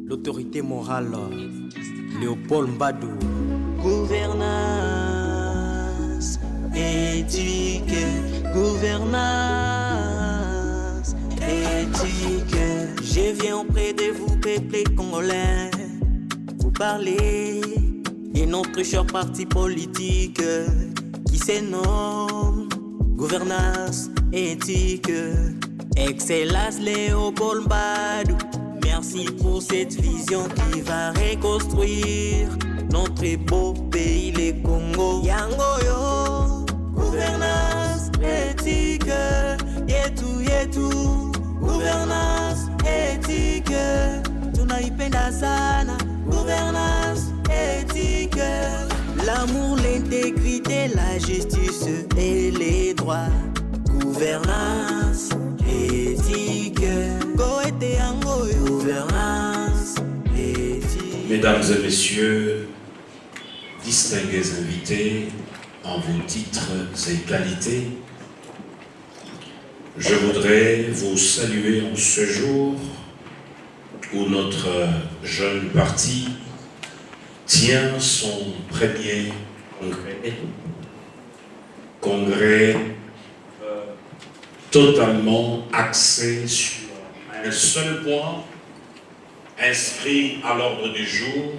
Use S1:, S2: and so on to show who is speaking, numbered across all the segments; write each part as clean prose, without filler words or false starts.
S1: l'autorité morale, Léopold Mbadou.
S2: Gouvernance éthique, gouvernance éthique. Je viens auprès de vous, peuple congolais, vous parler de notre cher parti politique qui se nomme Gouvernance éthique. Excellence Léopold Mbadou. Merci pour cette vision qui va reconstruire notre beau pays, le Congo. Yangoyo, gouvernance éthique. Yetu, gouvernance éthique. Tunaipenda sana, gouvernance éthique. L'amour, l'intégrité, la justice et les droits. Gouvernance éthique. Gouvernance éthique.
S3: Mesdames et messieurs, distingués invités en vos titres et qualités, je voudrais vous saluer en ce jour où notre jeune parti tient son premier congrès totalement axé sur un seul point inscrit à l'ordre du jour,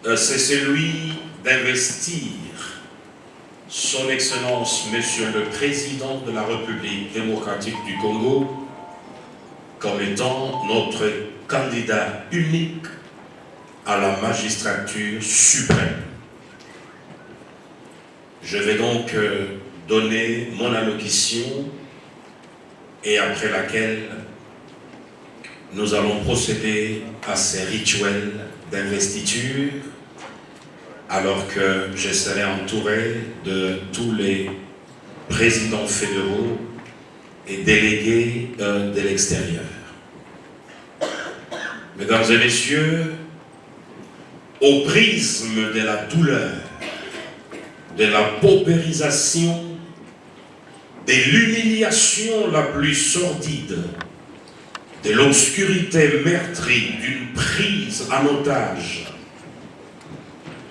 S3: c'est celui d'investir son Excellence Monsieur le Président de la République démocratique du Congo comme étant notre candidat unique à la magistrature suprême. Je vais donc donner mon allocution et après laquelle nous allons procéder à ces rituels d'investiture alors que je serai entouré de tous les présidents fédéraux et délégués de l'extérieur. Mesdames et messieurs, au prisme de la douleur, de la paupérisation, de l'humiliation la plus sordide, de l'obscurité meurtrie d'une prise en otage,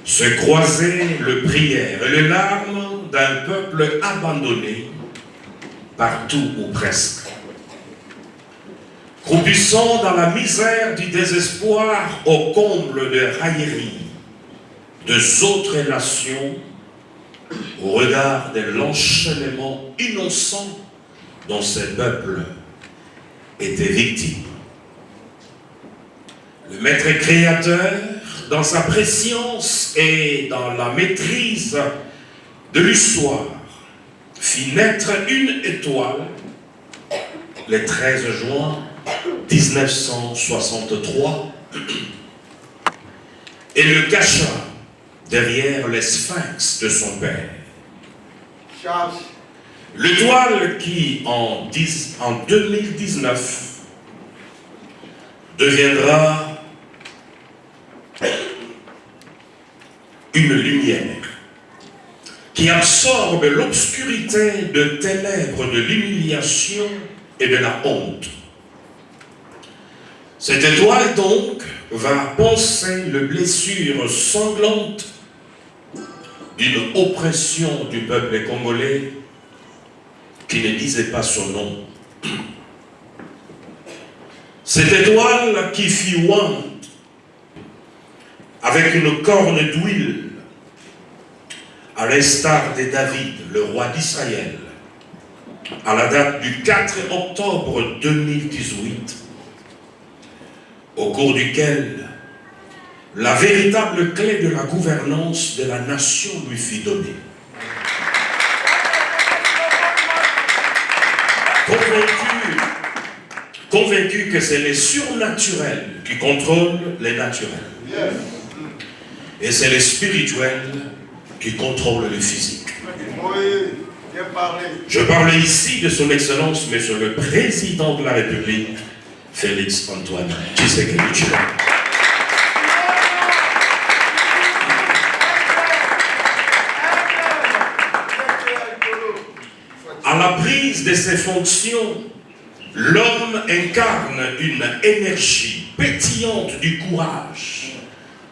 S3: se croisaient le prière et les larmes d'un peuple abandonné partout ou presque. Croupissant dans la misère du désespoir au comble de railleries des autres nations, au regard de l'enchaînement innocent dont ces peuples étaient victimes. Le maître créateur, dans sa préscience et dans la maîtrise de l'histoire, fit naître une étoile le 13 juin 1963 et le cacha derrière les sphinx de son père. L'étoile qui, en 2019, deviendra une lumière qui absorbe l'obscurité de ténèbres de l'humiliation et de la honte. Cette étoile donc va panser les blessures sanglantes d'une oppression du peuple congolais qui ne disait pas son nom. Cette étoile qui fit ointe avec une corne d'huile, à l'instar de David, le roi d'Israël, à la date du 4 octobre 2018, au cours duquel la véritable clé de la gouvernance de la nation lui fut donnée. Convaincu que c'est les surnaturels qui contrôlent les naturels. Et c'est les spirituels qui contrôlent le physique. Je parle ici de son Excellence, Monsieur le Président de la République, Félix Antoine Tshisekedi Tshilombo. À la prise de ses fonctions, l'homme incarne une énergie pétillante du courage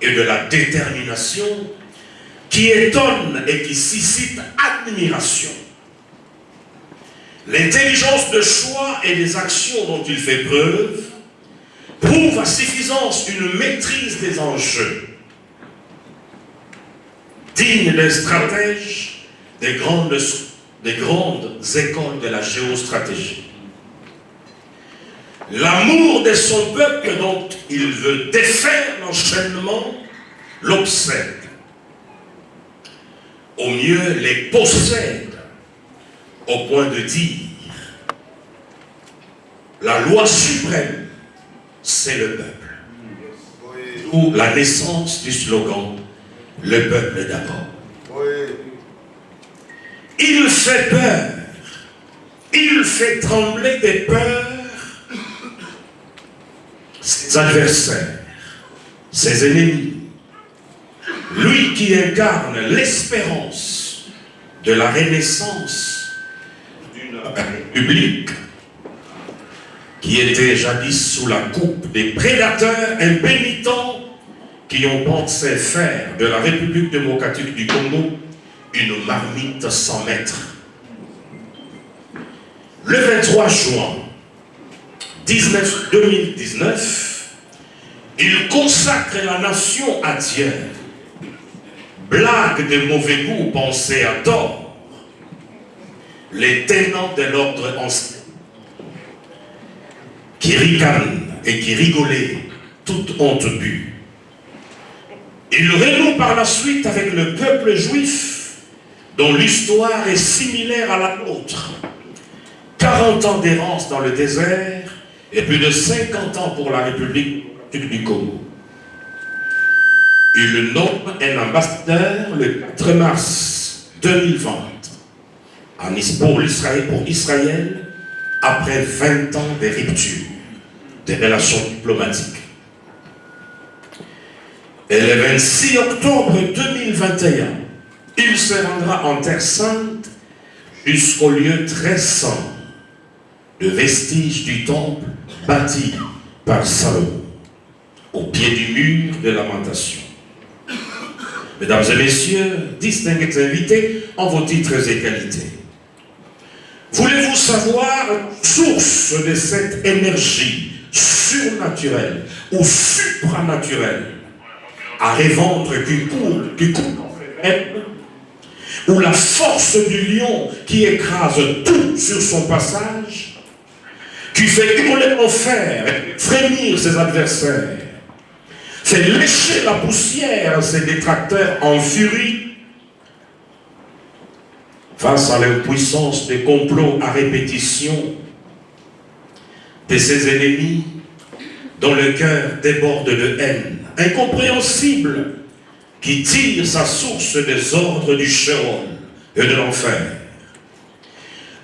S3: et de la détermination qui étonne et qui suscite admiration. L'intelligence de choix et des actions dont il fait preuve prouve à suffisance une maîtrise des enjeux, digne des stratèges des grandes écoles de la géostratégie. L'amour de son peuple dont il veut défaire l'enchaînement l'obsède. Au mieux les possède au point de dire la loi suprême, c'est le peuple. Ou la naissance du slogan le peuple d'abord. Il fait peur, il fait trembler des peurs ses adversaires, ses ennemis. Lui qui incarne l'espérance de la renaissance d'une république qui était jadis sous la coupe des prédateurs impénitents qui ont pensé faire de la République démocratique du Congo une marmite sans maître. Le 23 juin 2019, il consacre la nation à Dieu. Blague de mauvais goût pensée à tort. Les tenants de l'ordre ancien qui ricanent et qui rigolaient, toute honte bue. Il renoue par la suite avec le peuple juif dont l'histoire est similaire à la nôtre. 40 ans d'errance dans le désert et plus de 50 ans pour la République du Congo. Il nomme un ambassadeur le 4 mars 2020 pour Israël après 20 ans de rupture des relations diplomatiques. Et le 26 octobre 2021, il se rendra en Terre Sainte jusqu'au lieu très saint de vestiges du temple bâti par Salomon, au pied du mur de lamentation. Mesdames et messieurs, distingués invités en vos titres et qualités, voulez-vous savoir la source de cette énergie surnaturelle ou supranaturelle à revendre qui coule ou la force du lion qui écrase tout sur son passage, qui fait hurler l'enfer, frémir ses adversaires, fait lécher la poussière à ses détracteurs en furie, face à l'impuissance des complots à répétition de ses ennemis dont le cœur déborde de haine incompréhensible qui tire sa source des ordres du Sheol et de l'enfer.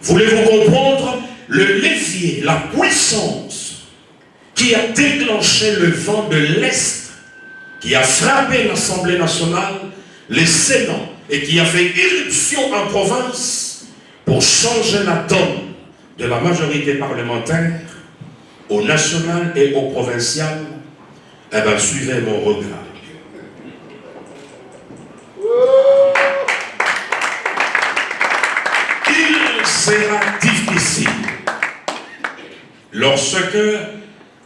S3: Voulez-vous comprendre le levier, la puissance qui a déclenché le vent de l'Est, qui a frappé l'Assemblée nationale, les Sénats, et qui a fait irruption en province pour changer la donne de la majorité parlementaire au national et au provincial? Eh bien, suivez mon regard. Il sera difficile lorsque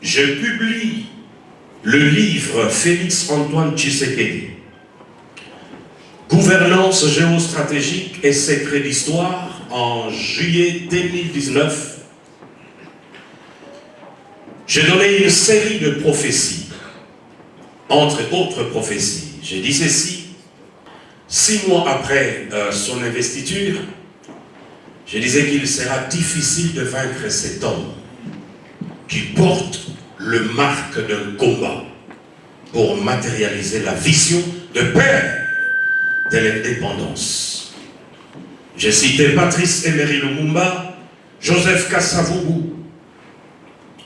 S3: je publie le livre Félix-Antoine Tshisekedi, Gouvernance géostratégique et secrets d'histoire, en juillet 2019. J'ai donné une série de prophéties, entre autres prophéties. J'ai dit ceci, 6 mois après son investiture, je disais qu'il sera difficile de vaincre cet homme qui porte le marque d'un combat pour matérialiser la vision de père de l'indépendance. J'ai cité Patrice Emery Lumumba, Joseph Kasavubu,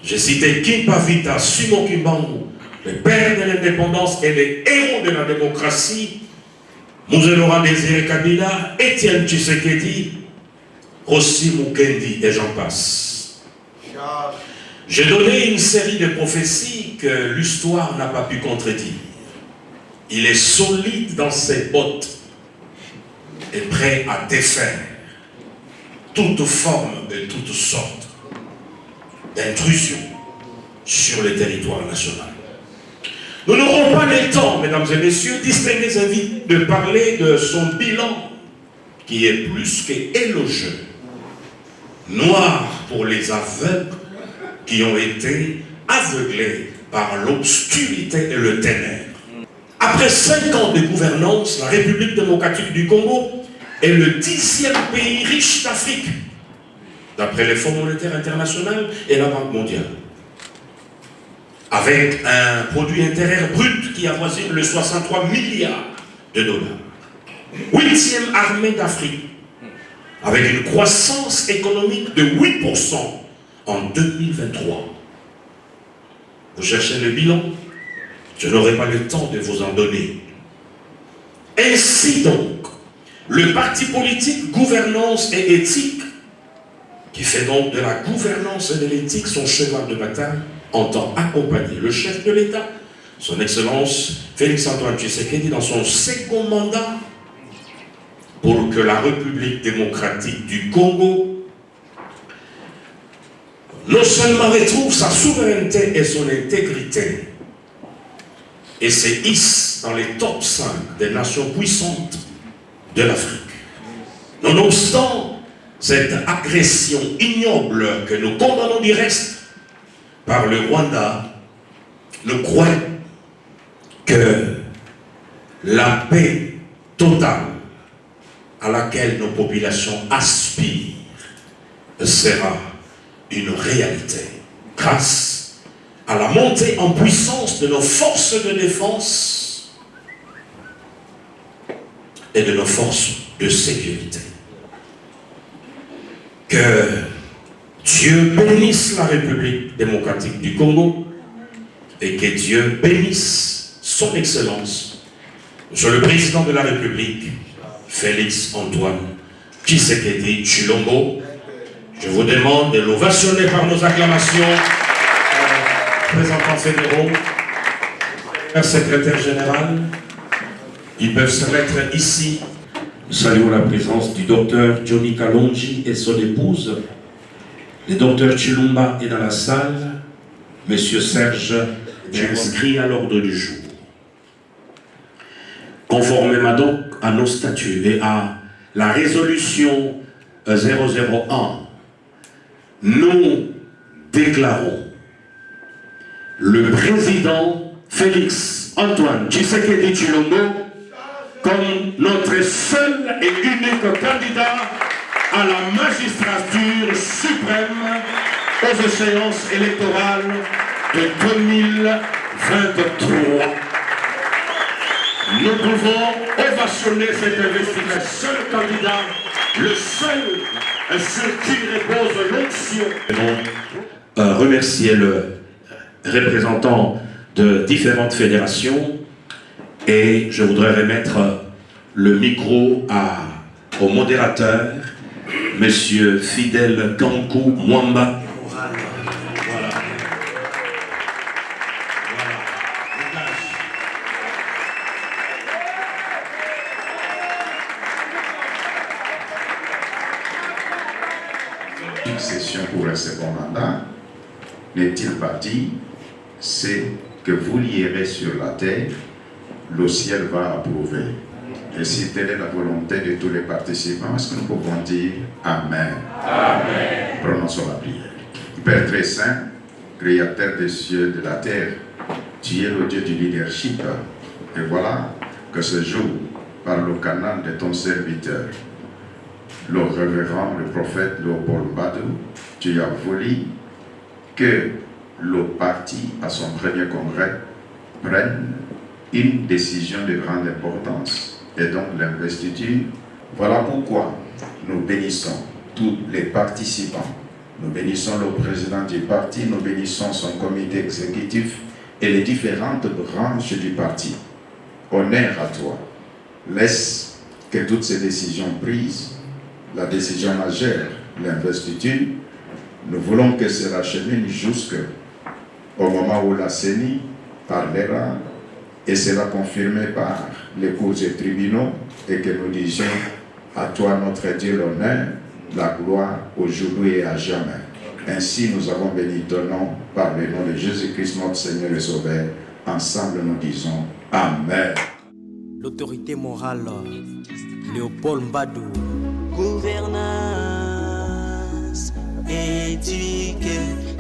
S3: j'ai cité Kimpavita, Simon Kimbangu, le père de l'indépendance et les héros de la démocratie, Mzee Laurent Désiré Kabila, Étienne Tshisekedi, Rossi Mukendi et j'en passe. J'ai donné une série de prophéties que l'histoire n'a pas pu contredire. Il est solide dans ses bottes et prêt à défaire toute forme et toutes sortes d'intrusion sur le territoire national. Nous n'aurons pas le temps, mesdames et messieurs, distingués invités, de parler de son bilan qui est plus qu'élogieux. Noir pour les aveugles qui ont été aveuglés par l'obscurité et le ténèbre. Après 5 ans de gouvernance, la République démocratique du Congo est le 10e pays riche d'Afrique, d'après le Fonds monétaire international et la Banque mondiale, avec un produit intérieur brut qui avoisine le 63 milliards de dollars. 8e armée d'Afrique, avec une croissance économique de 8% en 2023. Vous cherchez le bilan? Je n'aurai pas le temps de vous en donner. Ainsi donc, le parti politique Gouvernance et Éthique, qui fait donc de la gouvernance et de l'éthique son cheval de bataille, entend accompagner le chef de l'État, son Excellence Félix-Antoine Tshisekedi, dans son second mandat, pour que la République démocratique du Congo non seulement retrouve sa souveraineté et son intégrité, et se hisse dans les top 5 des nations puissantes de l'Afrique. Nonobstant cette agression ignoble que nous condamnons du reste par le Rwanda, nous croyons que la paix totale à laquelle nos populations aspirent sera une réalité grâce à la montée en puissance de nos forces de défense et de nos forces de sécurité. Que Dieu bénisse la République démocratique du Congo et que Dieu bénisse son Excellence, Monsieur le Président de la République, Félix-Antoine Tshisekedi Tshilombo. Je vous demande de l'ovationner par nos acclamations. Représentants fédéraux, secrétaire général, ils peuvent se mettre ici. Saluons la présence du docteur Johnny Kalonji et son épouse. Le docteur Chilumba est dans la salle. Monsieur Serge est inscrit à l'ordre du jour. Conformément donc à nos statuts et à la résolution 001, nous déclarons le président Félix-Antoine Tshisekedi Tshilombo comme notre seul et unique candidat à la magistrature suprême aux échéances électorales de 2023. Nous pouvons ovationner cet investissement. Le seul candidat, le seul sur qui repose l'onction. Remercier le représentant de différentes fédérations et je voudrais remettre le micro au modérateur, Monsieur Fidel Kankou Mwamba.
S4: Une session pour le second mandat, n'est-il pas dit, c'est que vous lierez sur la terre, le ciel va approuver. Et si telle est la volonté de tous les participants, est-ce que nous pouvons dire Amen? Amen. Prononçons la prière. Père très saint, créateur des cieux et de la terre, tu es le Dieu du leadership. Et voilà que ce jour, par le canal de ton serviteur, le révérend, le prophète Léopold Badou, tu as voulu que le parti, à son premier congrès, prenne une décision de grande importance, et donc l'investiture. Voilà pourquoi nous bénissons tous les participants. Nous bénissons le président du parti, nous bénissons son comité exécutif et les différentes branches du parti. Honneur à toi. Laisse que toutes ces décisions prises, la décision majeure, l'investiture, Nous voulons que cela chemine jusqu'au moment où la CENI parlera et sera confirmé par les cours et tribunaux et que nous disions à toi notre Dieu l'honneur, la gloire aujourd'hui et à jamais. Ainsi nous avons béni ton nom par le nom de Jésus-Christ notre Seigneur et Sauveur. Ensemble nous disons Amen.
S1: L'autorité morale, Léopold Mbadou.
S2: Gouvernance éthique.